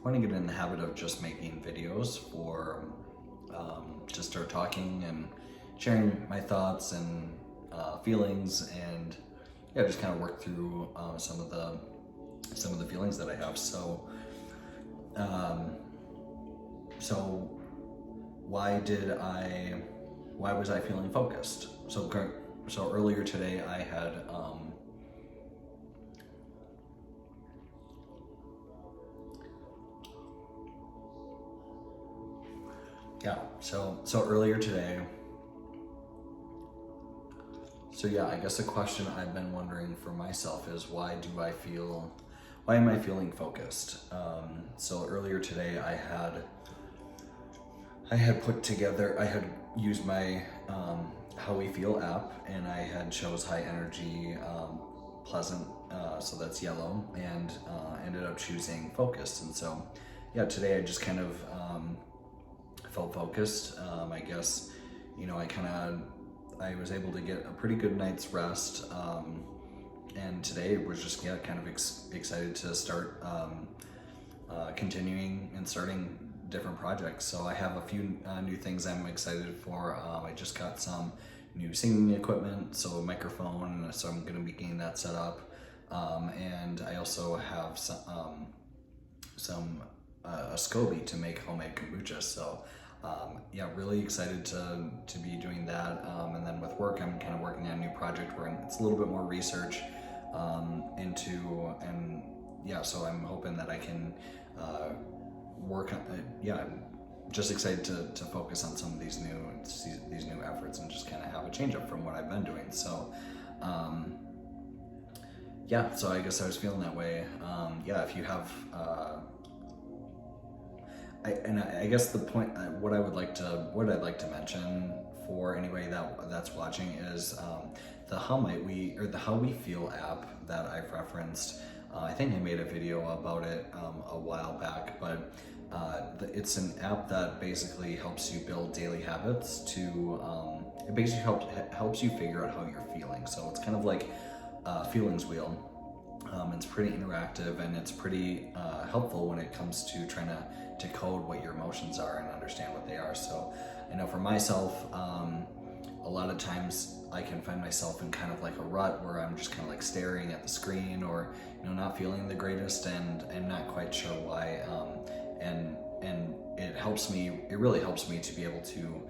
want to get in the habit of just making videos for just start talking and sharing my thoughts and feelings, and yeah, just kind of work through some of the feelings that I have. So why was I feeling focused? So earlier today I had so earlier today. So yeah, I guess the question I've been wondering for myself is why am I feeling focused? So earlier today I had used my How We Feel app, and I had chose high energy, pleasant, so that's yellow, and ended up choosing focused. And so yeah, today I just kind of felt focused. I guess, I was able to get a pretty good night's rest, and today was just kind of excited to start continuing and starting different projects. So I have a few new things I'm excited for. I just got some new singing equipment, so a microphone, so I'm going to be getting that set up, and I also have a SCOBY to make homemade kombucha. So yeah, really excited to be doing that. And then with work, I'm kind of working on a new project where it's a little bit more research into, and yeah, so I'm hoping that I can work on I'm just excited to focus on some of these new efforts and just kind of have a change up from what I've been doing. So so I guess I was feeling that way. If you have I guess the point, what I'd like to mention for anybody that's watching is the How We Feel app that I've referenced. I think I made a video about it a while back, but it's an app that basically helps you build daily habits it basically helps you figure out how you're feeling. So it's kind of like a feelings wheel. It's pretty interactive, and it's pretty helpful when it comes to trying to code what your emotions are and understand what they are. So I know for myself, a lot of times I can find myself in kind of like a rut where I'm just kind of like staring at the screen, or not feeling the greatest, and not quite sure why. And it really helps me to be able to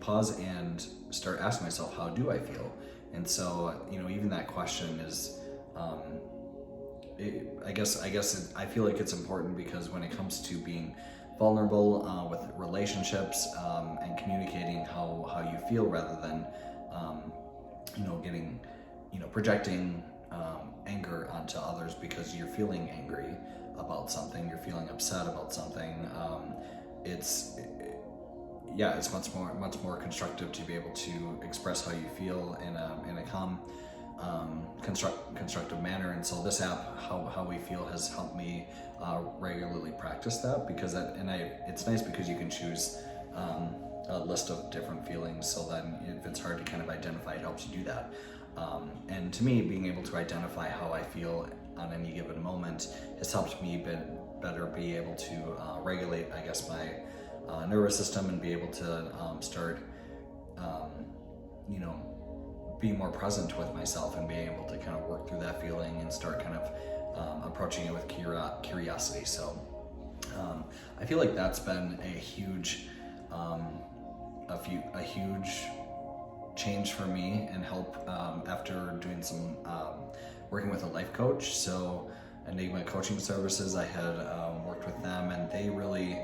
pause and start asking myself, how do I feel? And so even that question is I feel like it's important, because when it comes to being vulnerable with relationships, and communicating how you feel, rather than getting projecting anger onto others because you're feeling angry about something, you're feeling upset about something, it's much more constructive to be able to express how you feel in a calm, constructive manner. And so this app, How We Feel, has helped me regularly practice that, because it's nice because you can choose a list of different feelings, so that if it's hard to kind of identify, it helps you do that. And to me, being able to identify how I feel on any given moment has helped me better be able to regulate, I guess, my nervous system, and be able to start being more present with myself, and being able to kind of work through that feeling and start kind of approaching it with curiosity. So I feel like that's been a huge change for me, and help after doing some working with a life coach. So Enigma Coaching Services, I had worked with them, and they really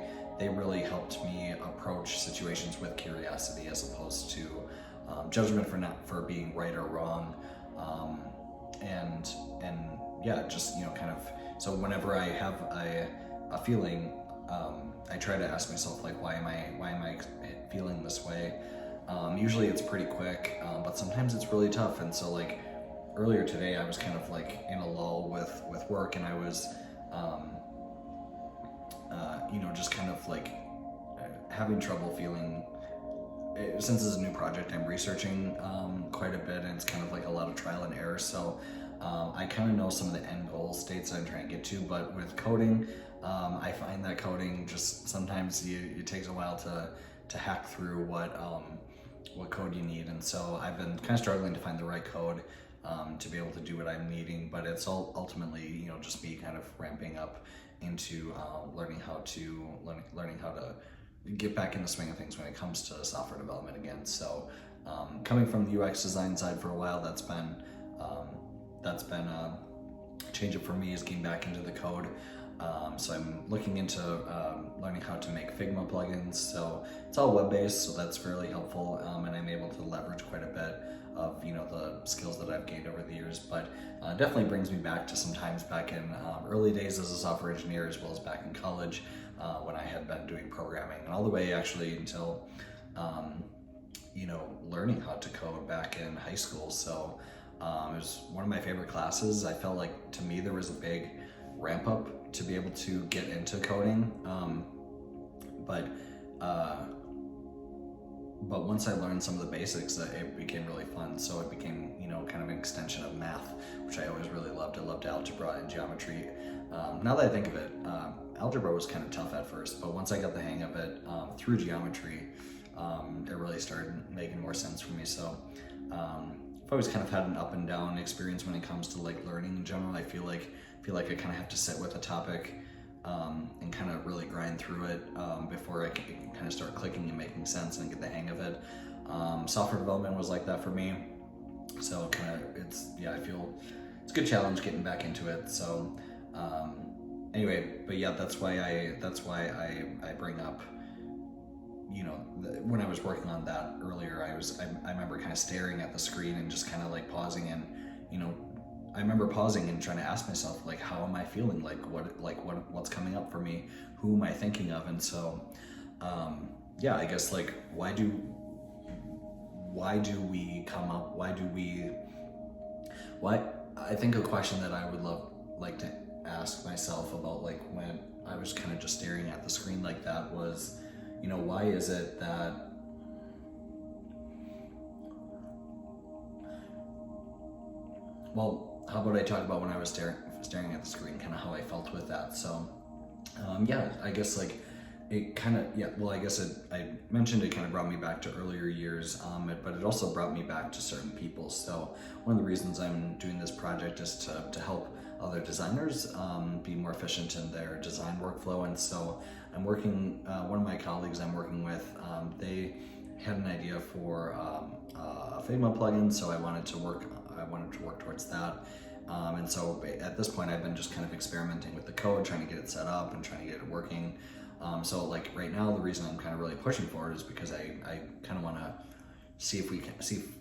helped me approach situations with curiosity, as opposed to judgment for being right or wrong. And just kind of, so whenever I have a feeling, I try to ask myself, like, why am I feeling this way? Usually it's pretty quick, but sometimes it's really tough. And so, like, earlier today I was kind of like in a lull with work, and I was just kind of like having trouble feeling. Since this is a new project, I'm researching quite a bit, and it's kind of like a lot of trial and error. So I kind of know some of the end goal states I'm trying to get to, but with coding, I find that coding just sometimes it takes a while to hack through what code you need, and so I've been kind of struggling to find the right code to be able to do what I'm needing. But it's all ultimately, just me kind of ramping up into learning how to get back in the swing of things when it comes to software development again. So coming from the UX design side for a while, that's been a change up for me, is getting back into the code. So I'm looking into learning how to make Figma plugins. So it's all web-based, so that's fairly helpful, and I'm able to leverage quite a bit of the skills that I've gained over the years. But definitely brings me back to some times back in early days as a software engineer, as well as back in college when I had been doing programming, and all the way actually until learning how to code back in high school. So it was one of my favorite classes. I felt like, to me, there was a big ramp up to be able to get into coding. But once I learned some of the basics, it became really fun. So it became, kind of an extension of math, which I always really loved. I loved algebra and geometry. Now that I think of it, algebra was kind of tough at first, but once I got the hang of it through geometry, it really started making more sense for me. So I've always kind of had an up and down experience when it comes to like learning in general. I feel like I kind of have to sit with a topic and kind of really grind through it before I can kind of start clicking and making sense and get the hang of it. Software development was like that for me. So I feel it's a good challenge getting back into it. So anyway, but yeah, that's why I bring up, when I was working on that earlier, I remember kind of staring at the screen and just kind of like pausing, and I remember pausing and trying to ask myself, like, how am I feeling? What's coming up for me? Who am I thinking of? And so, I guess, like, why do we come up? I think a question that I would like to ask myself about, like, when I was kind of just staring at the screen like that was, why is it that how about I talk about when I was staring at the screen, kind of how I felt with that. So I guess like it kind of, I guess I mentioned it kind of brought me back to earlier years, but it also brought me back to certain people. So one of the reasons I'm doing this project is to help other designers be more efficient in their design workflow. And so I'm working, one of my colleagues I'm working with, they had an idea for a Figma plugin, so I wanted to work towards that. And so at this point, I've been just kind of experimenting with the code, trying to get it set up and trying to get it working. So like right now, the reason I'm kind of really pushing for it is because I kind of want to see if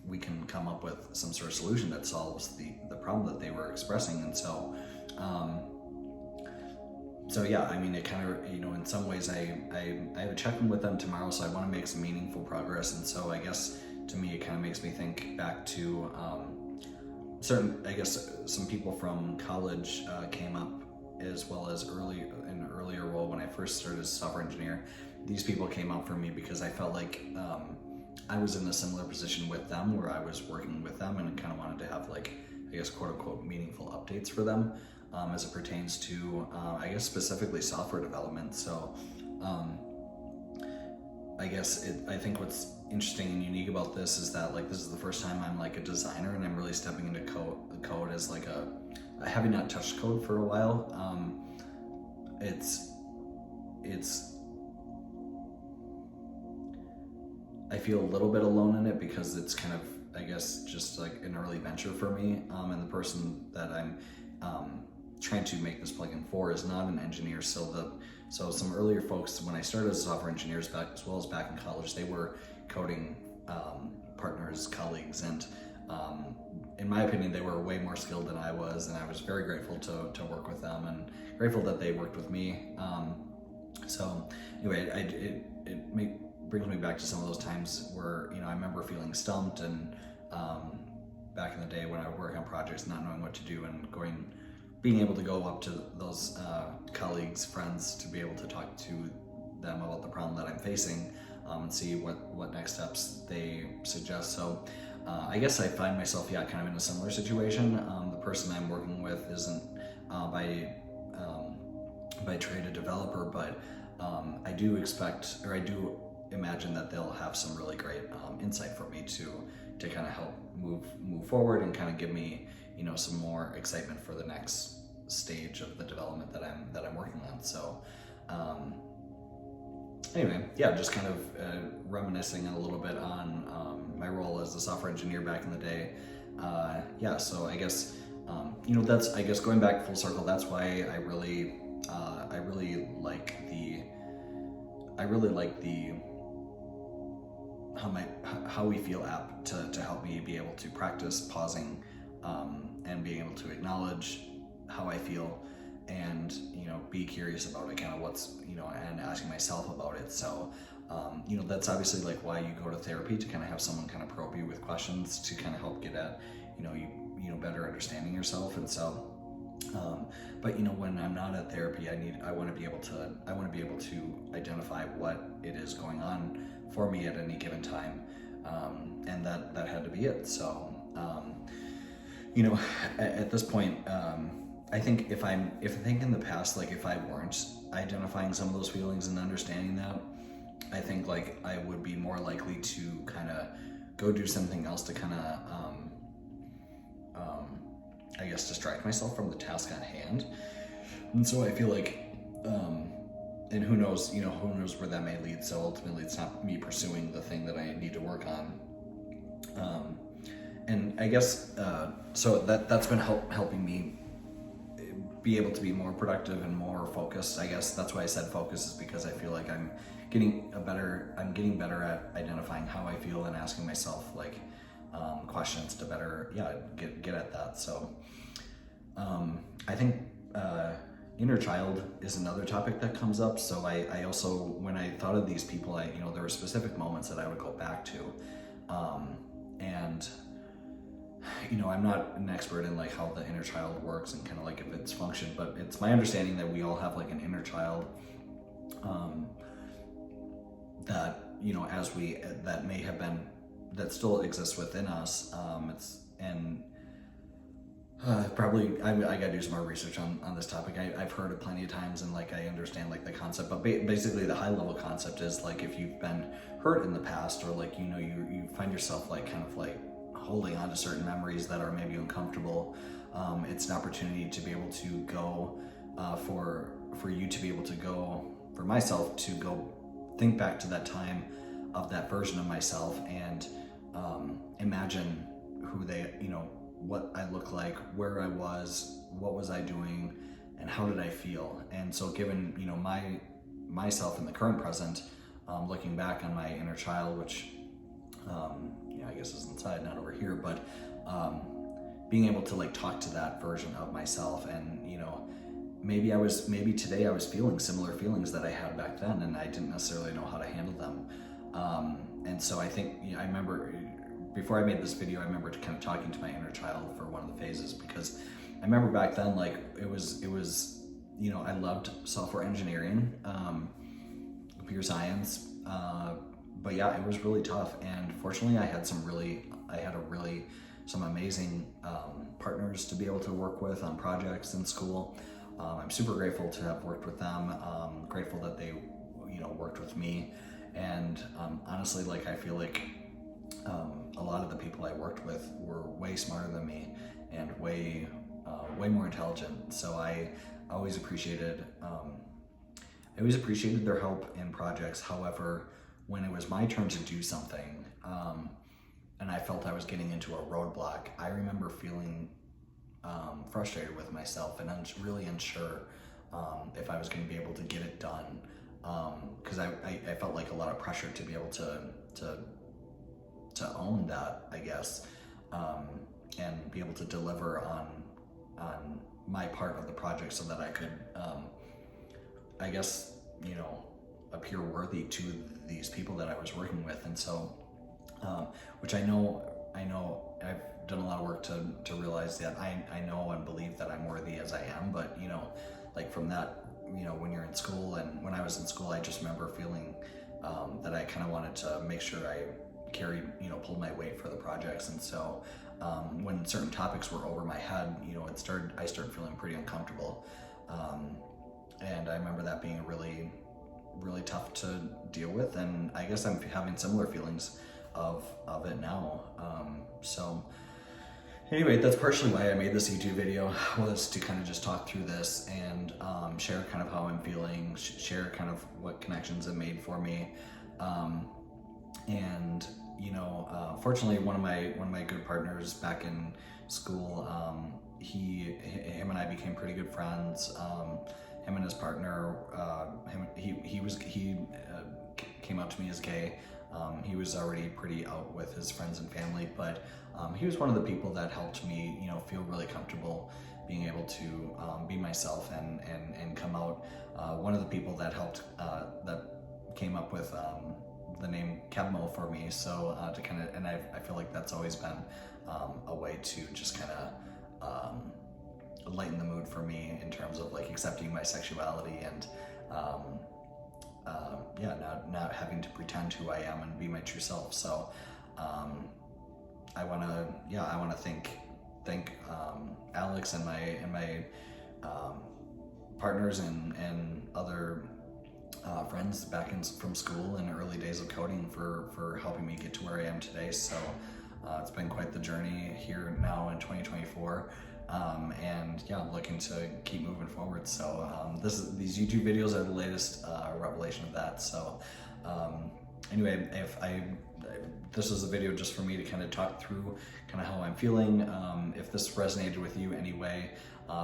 we can come up with some sort of solution that solves the problem that they were expressing. And so I mean, it kind of, in some ways I have a check-in with them tomorrow, so I want to make some meaningful progress. And so I guess to me, it kind of makes me think back to some people from college came up, as well as in an earlier role when I first started as a software engineer. These people came up for me because I felt like I was in a similar position with them, where I was working with them and kind of wanted to have, like, I guess, quote unquote, meaningful updates for them as it pertains to, I guess, specifically software development. So I think what's interesting and unique about this is that, like, this is the first time I'm like a designer and I'm really stepping into code as like I having not touched code for a while. I feel a little bit alone in it because it's kind of, I guess, just like an early venture for me. And the person that I'm trying to make this plugin for is not an engineer. So some earlier folks, when I started as software engineers as well as back in college, they were coding partners, colleagues, and in my opinion, they were way more skilled than I was, and I was very grateful to work with them and grateful that they worked with me. So anyway, it brings me back to some of those times where, I remember feeling stumped and back in the day when I would work on projects, not knowing what to do, and being able to go up to those colleagues, friends, to be able to talk to them about the problem that I'm facing and see what next steps they suggest. So I guess I find myself, yeah, kind of in a similar situation. The person I'm working with isn't by trade a developer, but I do expect, or I do imagine that they'll have some really great insight for me to kind of help move forward and kind of give me, some more excitement for the next stage of the development that I'm working on. So anyway, yeah, just kind of reminiscing a little bit on my role as a software engineer back in the day. Yeah, so I guess that's, I guess, going back full circle. That's why I really like the how we feel app to help me be able to practice pausing and being able to acknowledge how I feel and be curious about it, kind of what's and asking myself about it. So that's obviously like why you go to therapy, to kind of have someone kind of probe you with questions to kind of help get at you better understanding yourself. And so but when I'm not at therapy, I want to be able to identify what it is going on for me at any given time, and that had to be it. So at this point, I think if I think in the past, like if I weren't identifying some of those feelings and understanding that, I think like I would be more likely to kind of go do something else to kind of I guess distract myself from the task at hand. And so I feel like and who knows where that may lead. So ultimately it's not me pursuing the thing that I need to work on. And I guess so that's been helping me be able to be more productive and more focused. I guess that's why I said focus, is because I feel like I'm getting better at identifying how I feel and asking myself like questions to better get at that. So I think inner child is another topic that comes up. So I also, when I thought of these people, there were specific moments that I would go back to, and I'm not an expert in like how the inner child works and kind of like if it's function, but it's my understanding that we all have like an inner child that that may have been, that still exists within us. Probably I gotta do some more research on this topic. I've heard it plenty of times and like I understand like the concept, but basically the high level concept is like if you've been hurt in the past, or like you find yourself like kind of like holding on to certain memories that are maybe uncomfortable, it's an opportunity to be able to go for you to be able to go, for myself to go think back to that time of that version of myself and imagine who what I look like, where I was, what was I doing, and how did I feel. And so given myself in the current present, looking back on my inner child, which I guess is inside, not over here, but being able to like talk to that version of myself, and maybe today I was feeling similar feelings that I had back then, and I didn't necessarily know how to handle them. And so I think I remember before I made this video, I remember kind of talking to my inner child for one of the phases, because I remember back then like it was I loved software engineering, computer science, but yeah, it was really tough. And fortunately I had some amazing partners to be able to work with on projects in school. I'm super grateful to have worked with them, grateful that they worked with me. And honestly, like I feel like a lot of the people I worked with were way smarter than me and way more intelligent. So I always appreciated their help in projects. However, when it was my turn to do something, and I felt I was getting into a roadblock, I remember feeling frustrated with myself and really unsure if I was going to be able to get it done, because I felt like a lot of pressure to be able to own that, I guess, and be able to deliver on my part of the project so that I could, I guess, appear worthy to these people that I was working with. And so, which I know I've done a lot of work to realize that I know and believe that I'm worthy as I am, but like from that, when you're in school, and when I was in school, I just remember feeling that I kind of wanted to make sure I carried, pulled my weight for the projects. And so when certain topics were over my head, I started feeling pretty uncomfortable. And I remember that being really, really tough to deal with. And I guess I'm having similar feelings of it now. So anyway, that's partially why I made this YouTube video, was to kind of just talk through this and share kind of how I'm feeling, share kind of what connections it made for me. And fortunately, one of my good partners back in school, him and I became pretty good friends. Him and his partner, he came out to me as gay. He was already pretty out with his friends and family, but he was one of the people that helped me, feel really comfortable being able to be myself and come out. One of the people that helped, that came up with the name Kevmo for me. So to kind of, and I feel like that's always been a way to just kind of lighten the mood for me in terms of like accepting my sexuality and not having to pretend who I am and be my true self. So I want to thank Alex and my partners and other friends back from school in the early days of coding for helping me get to where I am today. So it's been quite the journey here now in 2024. And yeah, I'm looking to keep moving forward. So these YouTube videos are the latest revelation of that. So anyway, this is a video just for me to kind of talk through kind of how I'm feeling. If this resonated with you anyway,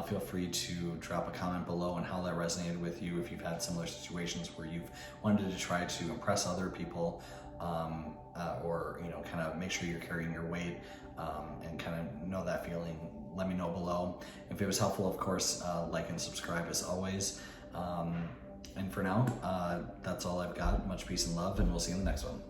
feel free to drop a comment below on how that resonated with you. If you've had similar situations where you've wanted to try to impress other people, or kind of make sure you're carrying your weight, and kind of know that feeling, let me know below. If it was helpful, of course, like and subscribe as always. And for now, that's all I've got. Much peace and love, and we'll see you in the next one.